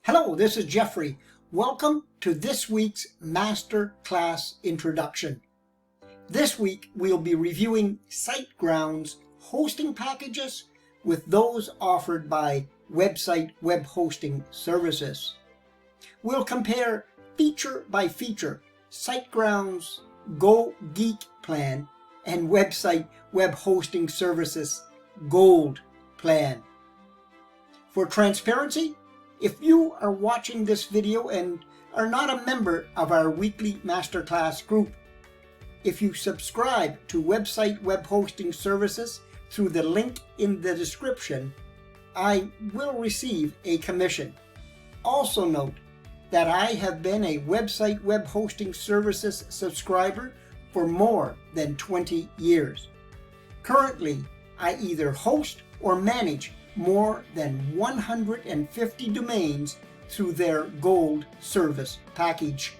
Hello, this is Jeffrey. Welcome to this week's Master Class Introduction. This week we'll be reviewing SiteGround's hosting packages with those offered by website web hosting services. We'll compare feature by feature SiteGround's Go Geek plan and website web hosting services Gold plan. For transparency, if you are watching this video and are not a member of our weekly masterclass group, if you subscribe to website web hosting services through the link in the description, I will receive a commission. Also note that I have been a website web hosting services subscriber for more than 20 years. Currently, I either host or manage more than 150 domains through their Gold service package.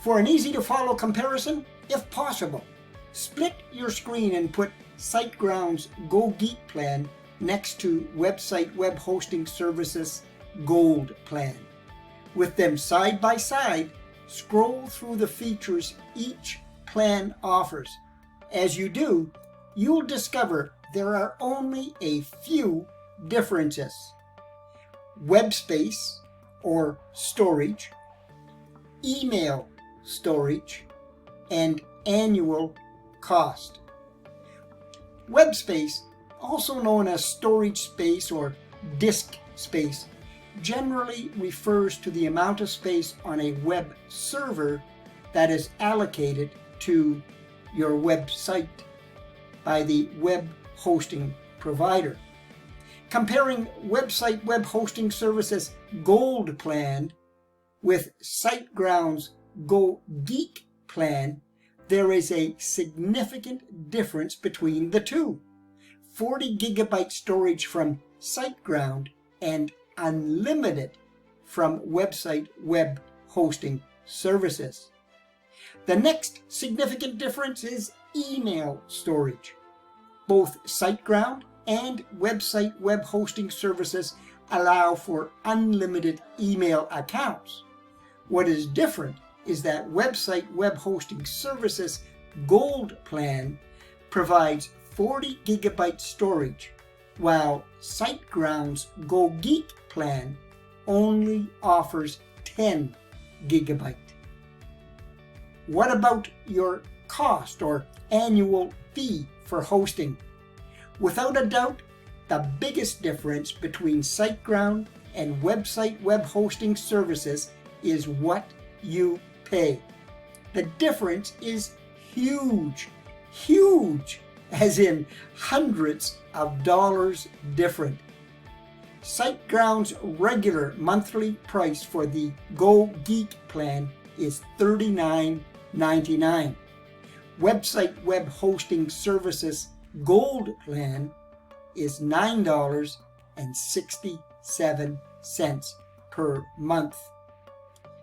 For an easy-to-follow comparison, if possible, split your screen and put SiteGround's Go Geek plan next to website web hosting services Gold plan. With them side by side, scroll through the features each plan offers. As you do, you'll discover there are only a few differences. Web space or storage, email storage, and annual cost. Web space, also known as storage space or disk space, generally refers to the amount of space on a web server that is allocated to your website by the web hosting provider. Comparing website web hosting services Gold plan with SiteGround's Go Geek plan, there is a significant difference between the two. 40 gigabyte storage from SiteGround and unlimited from website web hosting services. The next significant difference is email storage. Both SiteGround and website web hosting services allow for unlimited email accounts. What is different is that website web hosting services Gold plan provides 40 gigabyte storage, while SiteGround's Go Geek plan only offers 10 gigabyte. What about your cost or annual fee for hosting? Without a doubt, the biggest difference between SiteGround and website web hosting services is what you pay. The difference is huge, as in hundreds of dollars different. SiteGround's regular monthly price for the Go Geek plan is $39.99. Website web hosting services Gold plan is $9.67 per month.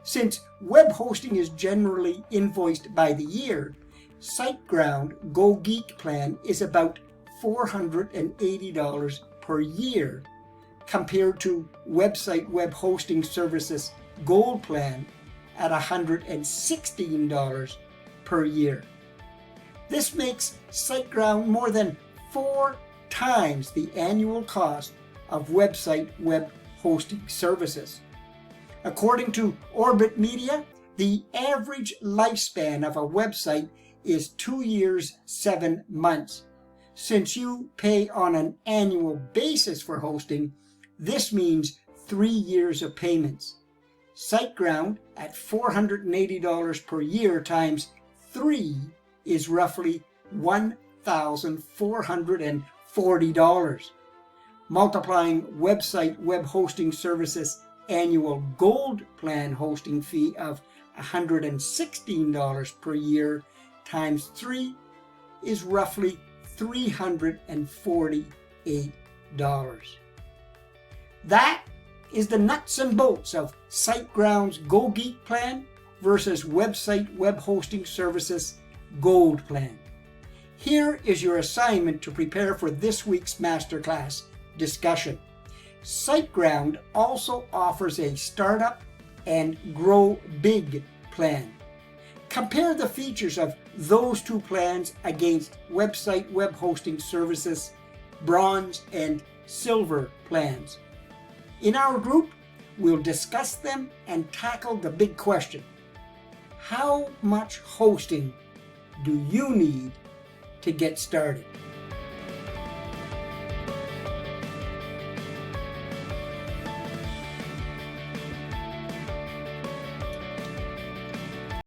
Since web hosting is generally invoiced by the year, SiteGround Go Geek plan is about $480 per year compared to website web hosting services Gold plan at $116 per year. This makes SiteGround more than 4 times the annual cost of website web hosting services. According to Orbit Media, the average lifespan of a website is 2 years, 7 months. Since you pay on an annual basis for hosting, this means 3 years of payments. SiteGround at $480 per year times 3 is roughly $1,440. Multiplying website web hosting services annual Gold plan hosting fee of $116 per year times 3 is roughly $348. That is the nuts and bolts of SiteGround's Go Geek plan versus website web hosting services Gold plan. Here is your assignment to prepare for this week's masterclass discussion. SiteGround also offers a startup and grow big plan. Compare the features of those two plans against website web hosting services, bronze and silver plans. In our group, we'll discuss them and tackle the big question: how much hosting do you need to get started?